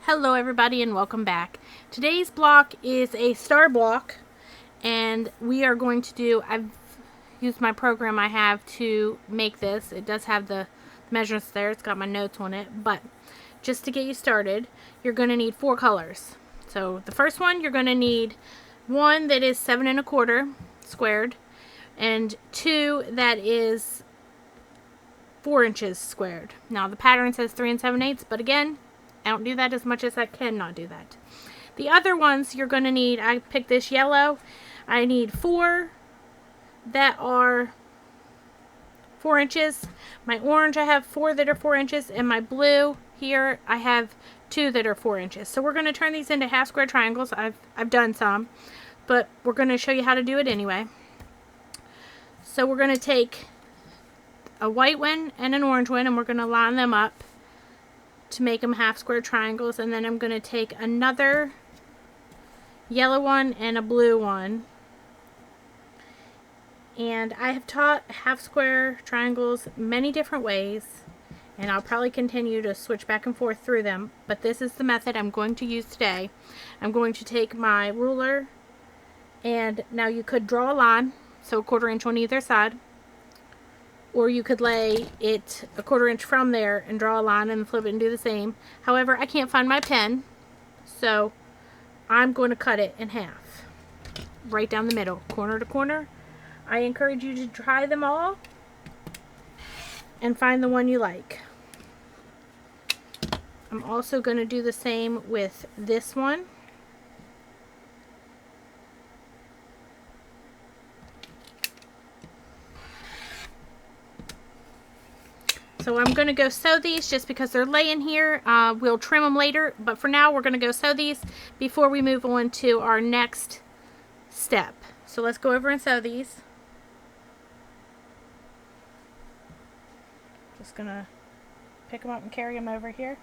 Hello everybody and welcome back. Today's block is a star block and we are going to do, I've used my program I have to make this. It does have the measurements there, it's got my notes on it, but just to get you started, you're going to need 4 colors. So the first one, you're going to need one that is 7 1/4 squared and 2 that is 4 inches squared. Now the pattern says 3 7/8, but again, I don't do that as much as I cannot do that. The other ones you're going to need, I picked this yellow. I need 4 that are 4 inches. My orange, I have 4 that are 4 inches. And my blue here, I have 2 that are 4 inches. So we're going to turn these into half square triangles. I've done some, but we're going to show you how to do it anyway. So we're going to take a white one and an orange one, and we're going to line them up to make them half square triangles, and then I'm going to take another yellow one and a blue one, and I have taught half square triangles many different ways, and I'll probably continue to switch back and forth through them, but this is the method I'm going to use today. I'm going to take my ruler, and now you could draw a line, so 1/4 inch on either side, or you could lay it 1/4 inch from there and draw a line and flip it and do the same. However, I can't find my pen, so I'm going to cut it in half, right down the middle, corner to corner. I encourage you to try them all and find the one you like. I'm also going to do the same with this one. So I'm going to go sew these just because they're laying here. We'll trim them later, but for now we're going to go sew these before we move on to our next step. So let's go over and sew these. Just going to pick them up and carry them over here.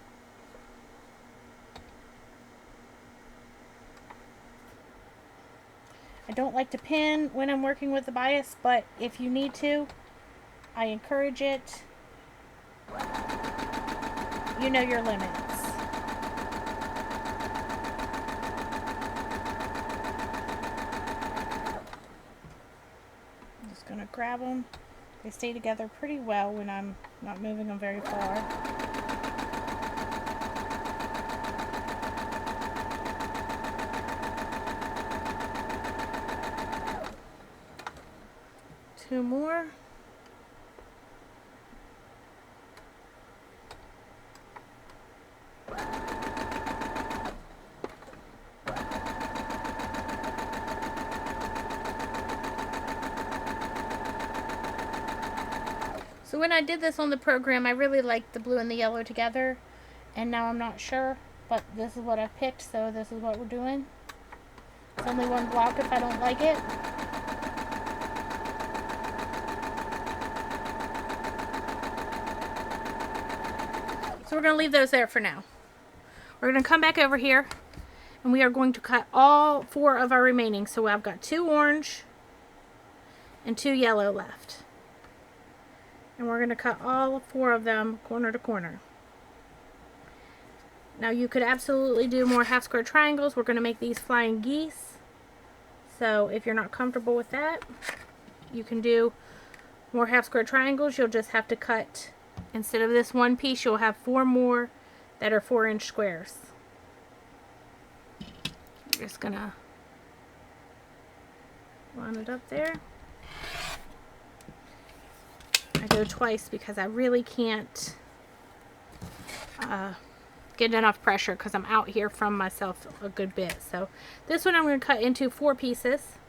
I don't like to pin when I'm working with the bias, but if you need to, I encourage it. You know your limits. I'm just going to grab them. They stay together pretty well when I'm not moving them very far. Two more. So when I did this on the program, I really liked the blue and the yellow together, and now I'm not sure, but this is what I picked, so this is what we're doing. It's only one block if I don't like it. So we're going to leave those there for now. We're going to come back over here, and we are going to cut all 4 of our remaining. So I've got 2 orange and 2 yellow left. And we're going to cut all 4 of them corner to corner. Now you could absolutely do more half square triangles. We're going to make these flying geese. So if you're not comfortable with that, you can do more half square triangles. You'll just have to cut, instead of this one piece, you'll have 4 more that are 4-inch squares. I'm just going to line it up there. I go twice because I really can't get enough pressure because I'm out here from myself a good bit. So this one I'm going to cut into 4 pieces.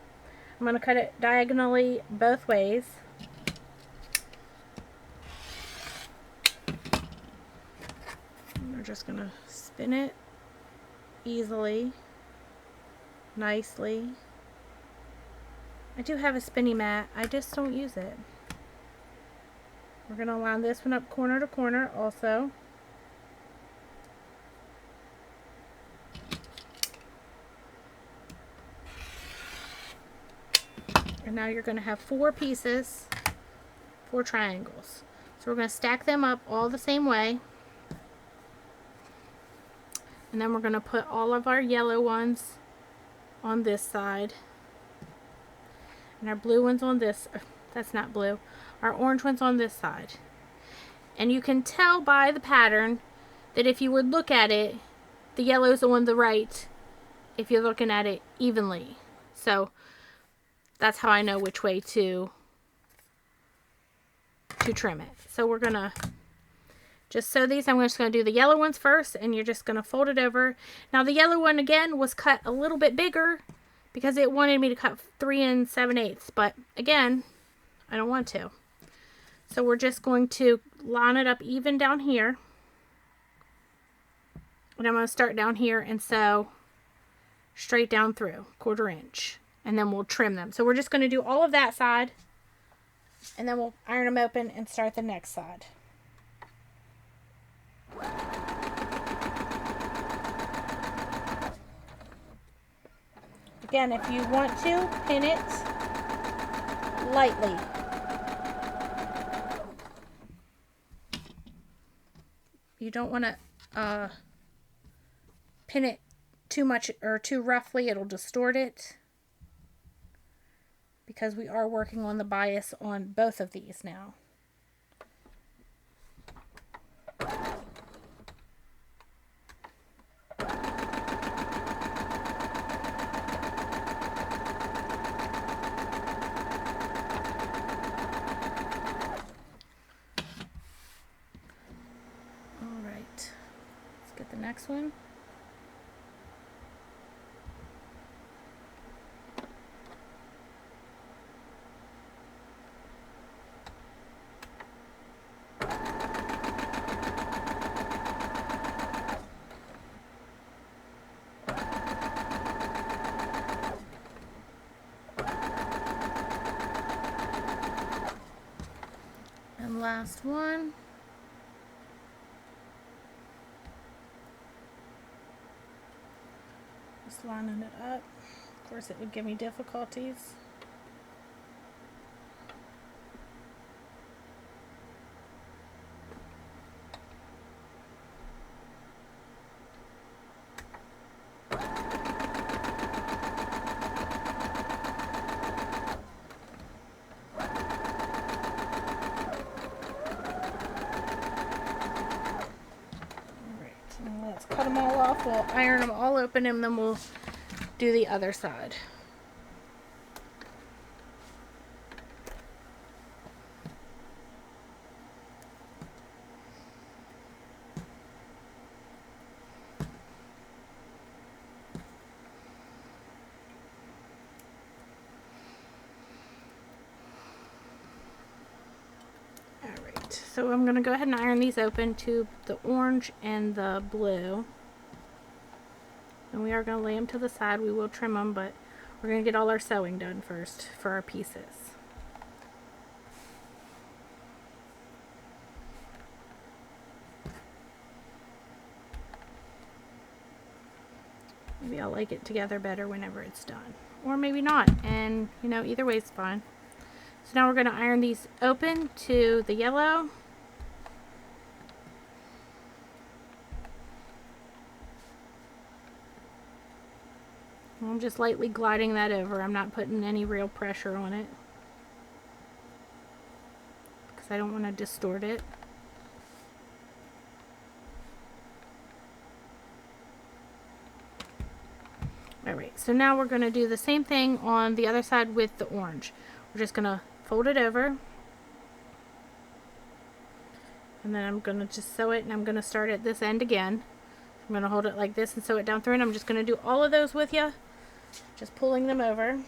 I'm going to cut it diagonally both ways. And we're just going to spin it easily, nicely. I do have a spinny mat, I just don't use it. We're going to line this one up corner to corner also. And now you're going to have 4 pieces, 4 triangles. So we're going to stack them up all the same way. And then we're going to put all of our yellow ones on this side. And our blue ones on this, that's not blue, our orange ones on this side. And you can tell by the pattern that if you would look at it, the yellow's on the right if you're looking at it evenly. So that's how I know which way to trim it. So we're going to just sew these. I'm just going to do the yellow ones first, and you're just going to fold it over. Now the yellow one again was cut a little bit bigger because it wanted me to cut 3 7/8, but again, I don't want to. So we're just going to line it up even down here. And I'm going to start down here and sew straight down through, 1/4 inch. And then we'll trim them. So we're just going to do all of that side, and then we'll iron them open and start the next side. Again, if you want to, pin it lightly. You don't want to pin it too much or too roughly. It'll distort it, because we are working on the bias on both of these now. Get the next one. And last one. Just lining it up. Of course, it would give me difficulties. Cut them all off, we'll iron them all open, and then we'll do the other side. So I'm going to go ahead and iron these open to the orange and the blue. And we are going to lay them to the side. We will trim them, but we're going to get all our sewing done first for our pieces. Maybe I'll like it together better whenever it's done. Or maybe not. And, you know, either way is fine. So now we're going to iron these open to the yellow. I'm just lightly gliding that over. I'm not putting any real pressure on it, because I don't want to distort it. Alright, so now we're going to do the same thing on the other side with the orange. We're just going to fold it over, and then I'm going to just sew it, and I'm going to start at this end again. I'm going to hold it like this and sew it down through, and I'm just going to do all of those with you. Just pulling them over.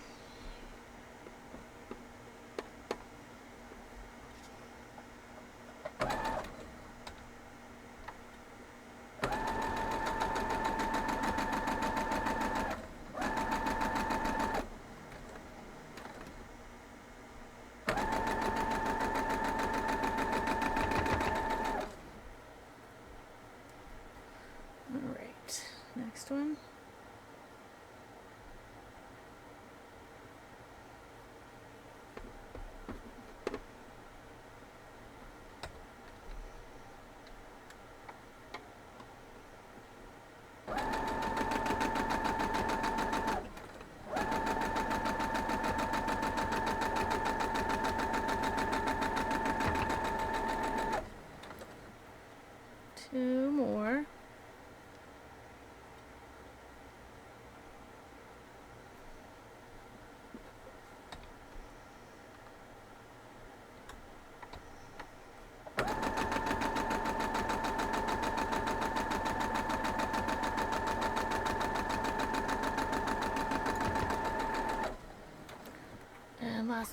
Alright, next one.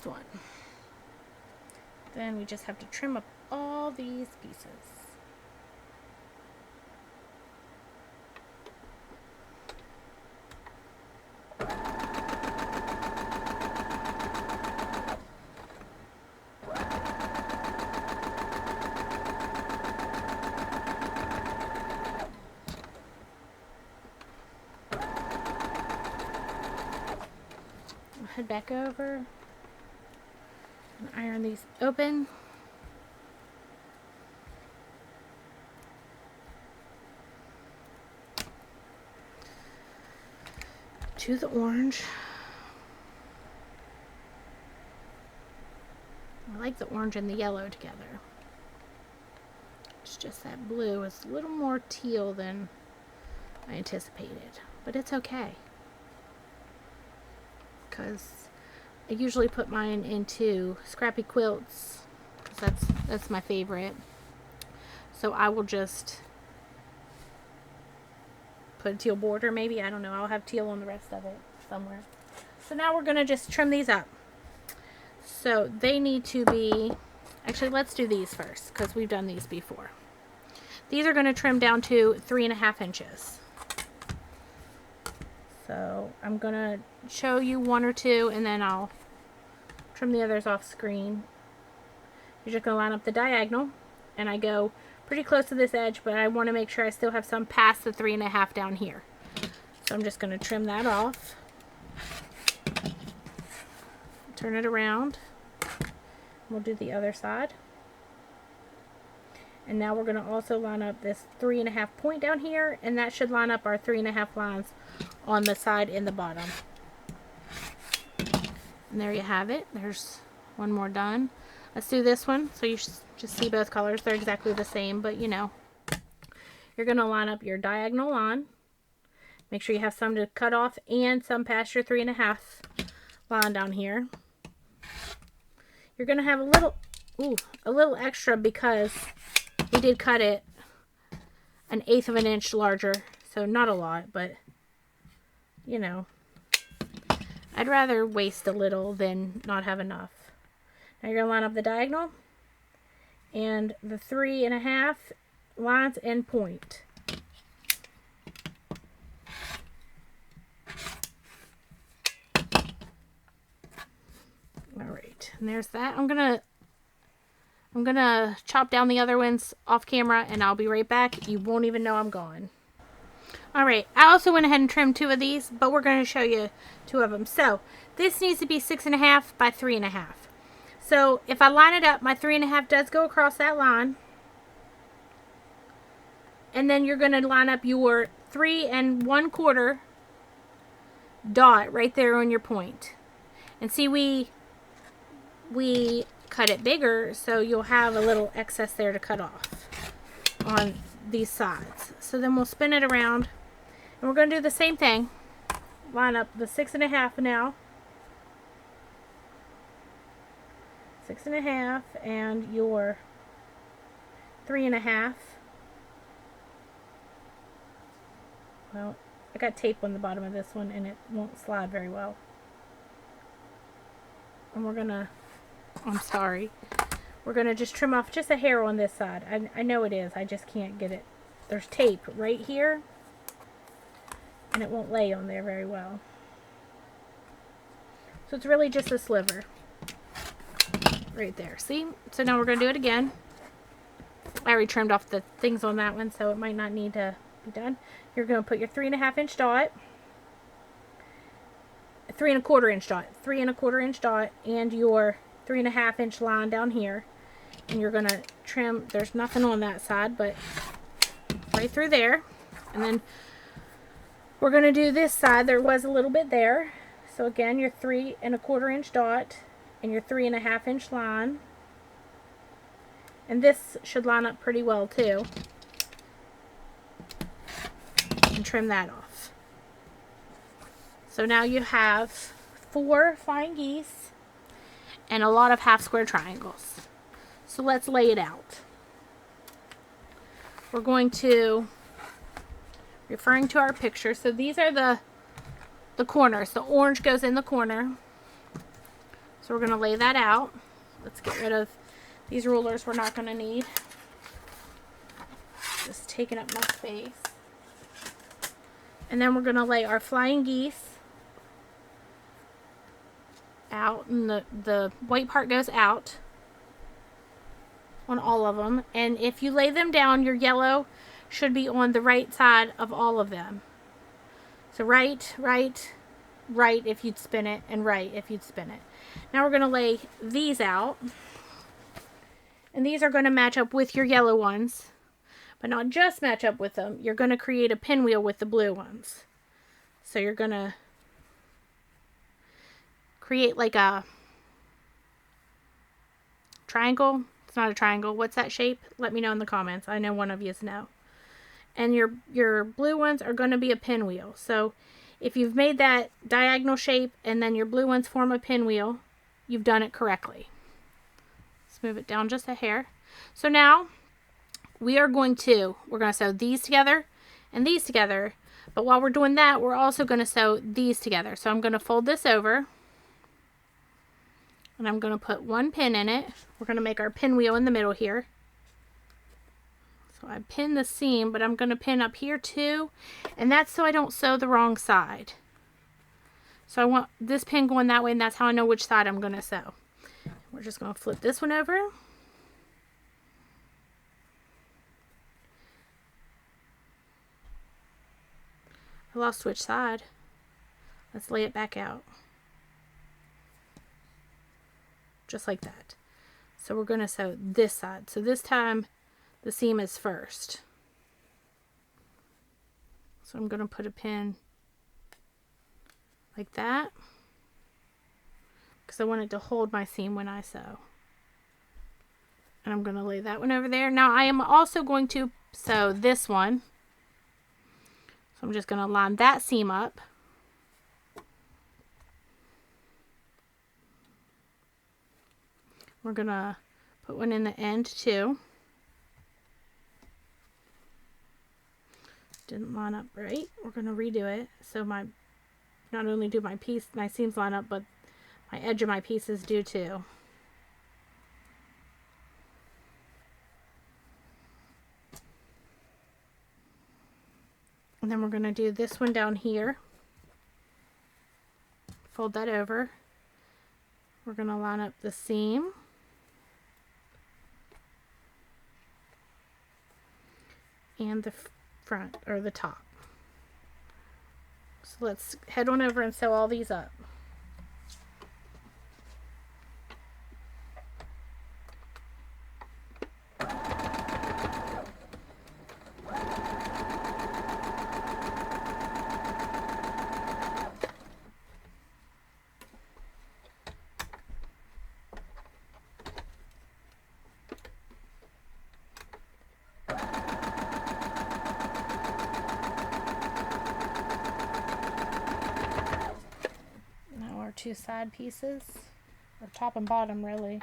next one. Then we just have to trim up all these pieces. Head back over and iron these open. To the orange. I like the orange and the yellow together. It's just that blue is a little more teal than I anticipated, but it's okay. Because I usually put mine into scrappy quilts because that's my favorite. So I will just put a teal border maybe. I don't know. I'll have teal on the rest of it somewhere. So now we're going to just trim these up. So they need to be... Actually, let's do these first because we've done these before. These are going to trim down to 3.5 inches. So I'm going to show you one or two and then I'll trim the others off screen. You're just going to line up the diagonal, and I go pretty close to this edge, but I want to make sure I still have some past the 3.5 down here. So I'm just going to trim that off. Turn it around. We'll do the other side. And now we're going to also line up this 3.5 point down here, and that should line up our 3.5 lines on the side and the bottom. And there you have it. There's one more done. Let's do this one so you just see both colors. They're exactly the same, but you know. You're going to line up your diagonal line. Make sure you have some to cut off and some past your 3.5 line down here. You're going to have a little extra because we did cut it 1/8 of an inch larger, so not a lot, but you know, I'd rather waste a little than not have enough. Now you're going to line up the diagonal and the 3.5 lines and point. Alright, and there's that. I'm gonna chop down the other ones off camera and I'll be right back. You won't even know I'm gone. Alright, I also went ahead and trimmed 2 of these, but we're going to show you 2 of them. So, this needs to be 6.5 by 3.5. So, if I line it up, my 3.5 does go across that line. And then you're going to line up your 3 1/4 dot right there on your point. And see, we cut it bigger, so you'll have a little excess there to cut off on these sides. So then we'll spin it around, and we're going to do the same thing. Line up the 6.5 now. 6.5 and your 3.5. Well, I got tape on the bottom of this one and it won't slide very well. And we're gonna, I'm sorry, we're gonna just trim off just a hair on this side. I know it is, I just can't get it. There's tape right here and it won't lay on there very well. So it's really just a sliver right there. See? So now we're gonna do it again. I already trimmed off the things on that one, so it might not need to be done. You're going to put your 3.5 inch dot, 3 1/4 inch dot, 3 1/4 inch dot, and your 3.5 inch line down here. And you're going to trim, there's nothing on that side, but right through there. And then we're going to do this side. There was a little bit there. So again, your 3 1/4 inch dot and your 3.5 inch line. And this should line up pretty well too. And trim that off. So now you have 4 flying geese and a lot of half square triangles. So let's lay it out. We're going to, referring to our picture, so these are the corners. The orange goes in the corner. So we're going to lay that out. Let's get rid of these rulers we're not going to need. Just taking up my space. And then we're going to lay our flying geese out, and the white part goes out on all of them. And if you lay them down, your yellow should be on the right side of all of them. So right, right, right if you'd spin it, and right if you'd spin it. Now we're going to lay these out. And these are going to match up with your yellow ones. But not just match up with them. You're going to create a pinwheel with the blue ones. So you're going to create like a triangle. It's not a triangle. What's that shape? Let me know in the comments. I know one of you know. And your blue ones are going to be a pinwheel. So if you've made that diagonal shape and then your blue ones form a pinwheel, you've done it correctly. Let's move it down just a hair. So now we're going to sew these together and these together. But while we're doing that, we're also going to sew these together. So I'm going to fold this over. And I'm going to put one pin in it. We're going to make our pinwheel in the middle here. So I pin the seam, but I'm going to pin up here too. And that's so I don't sew the wrong side. So I want this pin going that way, and that's how I know which side I'm going to sew. We're just going to flip this one over. I lost which side. Let's lay it back out. Just like that. So we're going to sew this side. So this time the seam is first. So I'm going to put a pin like that, because I want it to hold my seam when I sew. And I'm going to lay that one over there. Now I am also going to sew this one. So I'm just going to line that seam up. We're going to put one in the end too. Didn't line up right. We're going to redo it. So not only do my seams line up, but my edge of my pieces do too. And then we're going to do this one down here. Fold that over. We're going to line up the seam. And the front, or the top. So let's head on over and sew all these up. Two side pieces, or top and bottom really.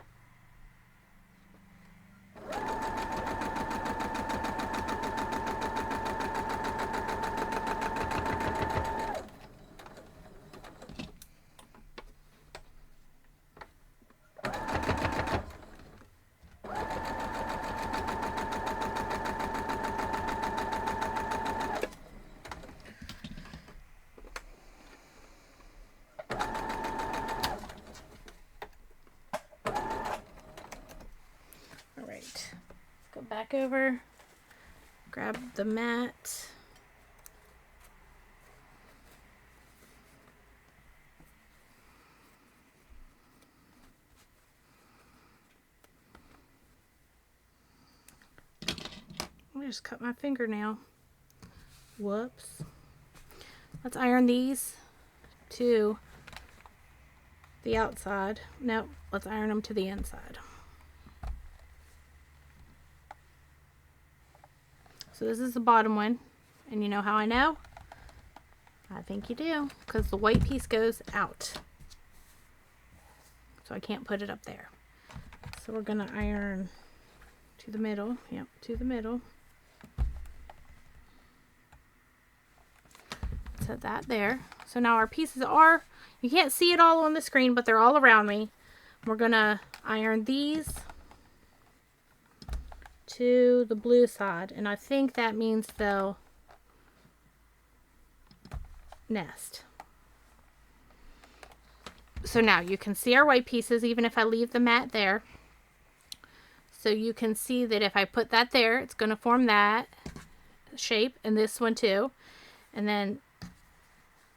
Go back over, grab the mat, I just cut my fingernail. Whoops. Let's iron these to the outside. Nope, let's iron them to the inside. So this is the bottom one, and you know how I know? I think you do, because the white piece goes out. So I can't put it up there. So we're going to iron to the middle. Yep, to the middle. Set that there. So now our pieces are, you can't see it all on the screen, but they're all around me. we're gonna iron these to the blue side, and I think that means they'll nest. So now you can see our white pieces even if I leave the mat there. So you can see that if I put that there, it's going to form that shape, and this one too, and then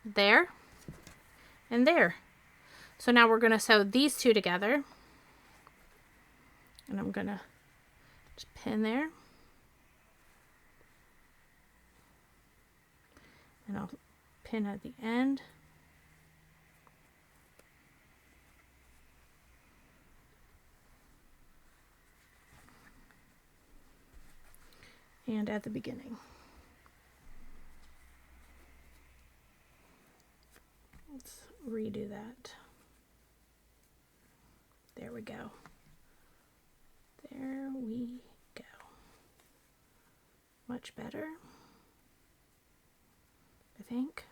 there and there. So now we're going to sew these two together, and I'm going to just pin there, and I'll pin at the end. And at the beginning. Let's redo that. There we go. There we go. Much better, I think.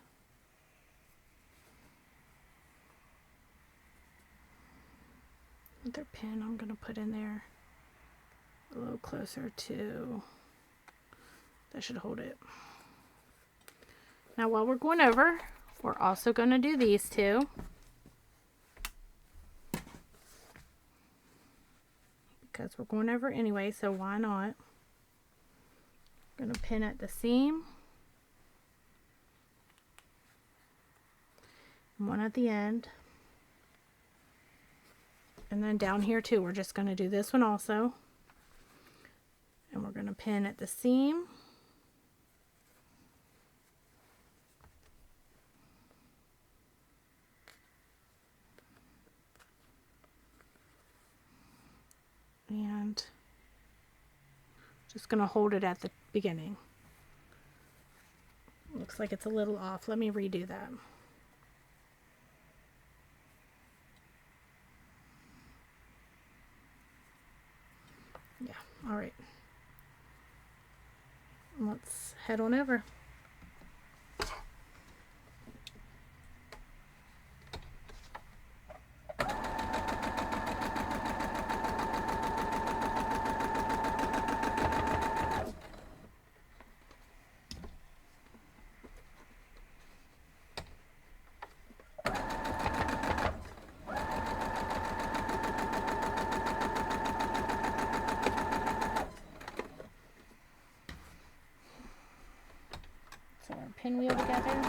Another pin I'm going to put in there a little closer to, that should hold it. Now while we're going over, we're also going to do these two. Because we're going over anyway, so why not? I'm going to pin at the seam. And one at the end. And then down here too, we're just going to do this one also. And we're going to pin at the seam. And just going to hold it at the beginning. Looks like it's a little off. Let me redo that. Yeah, all right. Let's head on over. So our pinwheel together.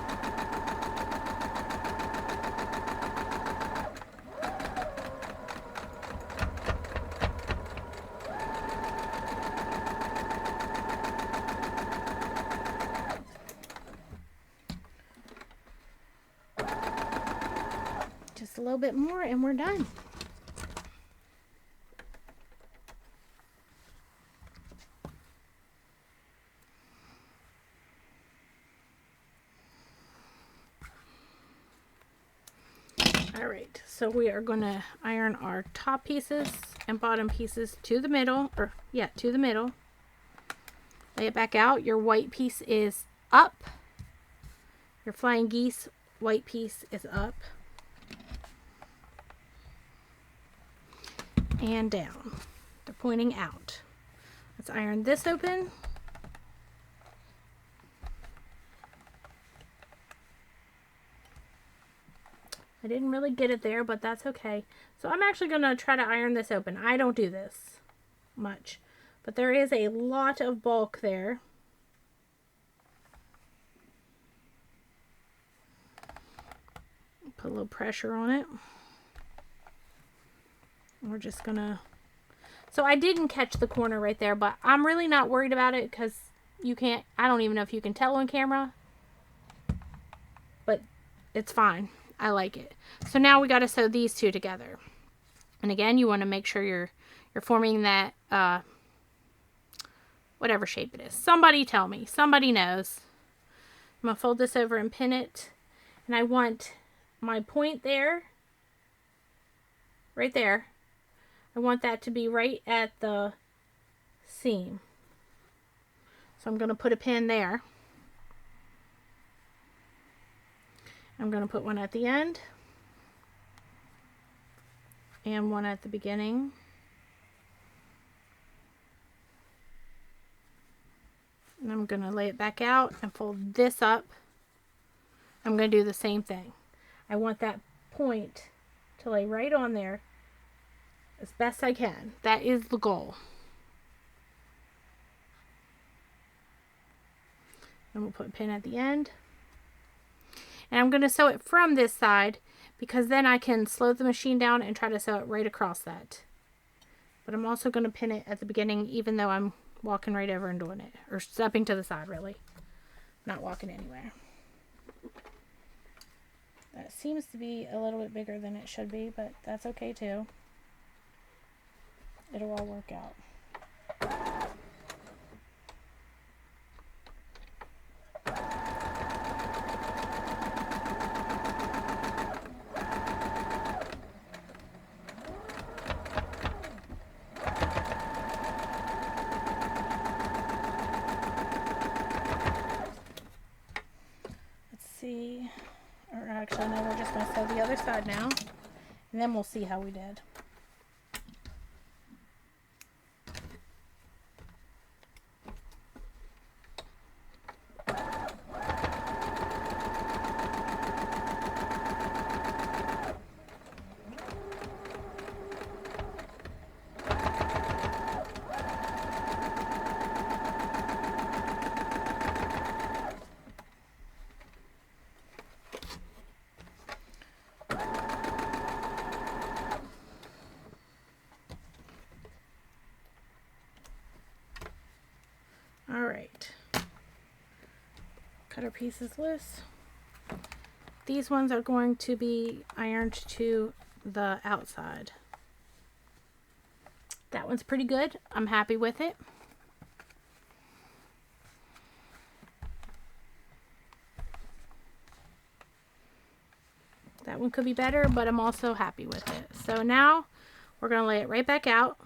Just a little bit more and we're done. Alright, so we are going to iron our top pieces and bottom pieces to the middle, to the middle. Lay it back out. Your white piece is up. Your flying geese white piece is up. And down. They're pointing out. Let's iron this open. I didn't really get it there, but that's okay. So I'm actually going to try to iron this open. I don't do this much, but there is a lot of bulk there. Put a little pressure on it. We're just going to... So I didn't catch the corner right there, but I'm really not worried about it because you can't... I don't even know if you can tell on camera, but it's fine. I like it. So now we got to sew these two together. And again, you want to make sure you're forming that whatever shape it is. Somebody tell me. Somebody knows. I'm going to fold this over and pin it. And I want my point there, right there. I want that to be right at the seam. So I'm going to put a pin there. I'm going to put one at the end. and one at the beginning. And I'm going to lay it back out and fold this up. I'm going to do the same thing. I want that point to lay right on there as best I can. That is the goal. And we'll put a pin at the end. And I'm going to sew it from this side because then I can slow the machine down and try to sew it right across that. But I'm also going to pin it at the beginning even though I'm walking right over and doing it. Or stepping to the side, really. Not walking anywhere. That seems to be a little bit bigger than it should be, but that's okay too. It'll all work out. See, or actually no, we're just going to sew the other side now, and then we'll see how we did. Alright, cut our pieces loose. These ones are going to be ironed to the outside. That one's pretty good. I'm happy with it. That one could be better, but I'm also happy with it. So now we're going to lay it right back out.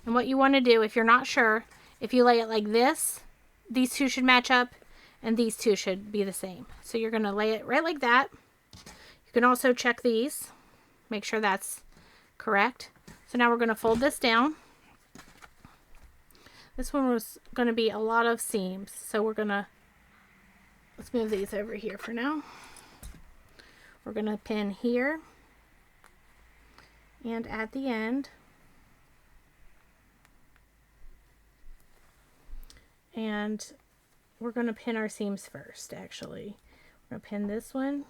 And what you want to do, if you're not sure, if you lay it like this, these two should match up and these two should be the same. So you're going to lay it right like that. You can also check these, make sure that's correct. So now we're going to fold this down. This one was going to be a lot of seams. So we're going to, let's move these over here for now. We're going to pin here and at the end. And we're going to pin our seams first, actually. We're going to pin this one.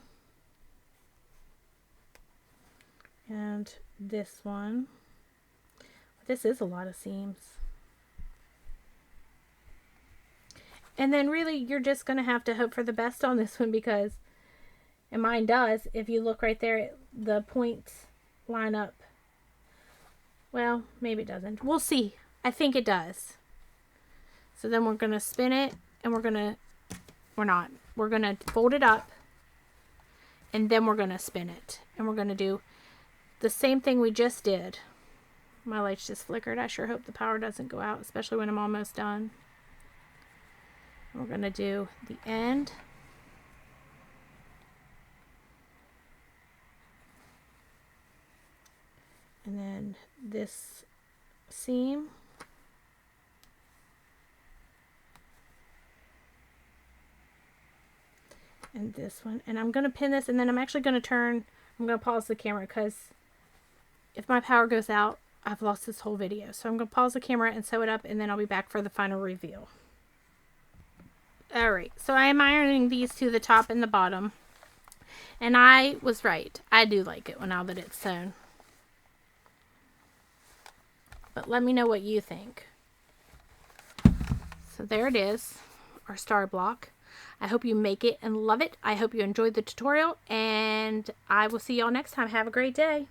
And this one. This is a lot of seams. And then really, you're just going to have to hope for the best on this one because, and mine does, if you look right there, the points line up. Well, maybe it doesn't. We'll see. I think it does. So then we're going to spin it and we're going to fold it up and then we're going to spin it. And we're going to do the same thing we just did. My lights just flickered. I sure hope the power doesn't go out, especially when I'm almost done. We're going to do the end. And then this seam. And this one, and I'm going to pin this, and then I'm actually going to turn, I'm going to pause the camera because if my power goes out, I've lost this whole video. So I'm going to pause the camera and sew it up, and then I'll be back for the final reveal. Alright, so I am ironing these to the top and the bottom, and I was right. I do like it now that it's sewn. But let me know what you think. So there it is, our star block. I hope you make it and love it. I hope you enjoyed the tutorial, and I will see y'all next time. Have a great day.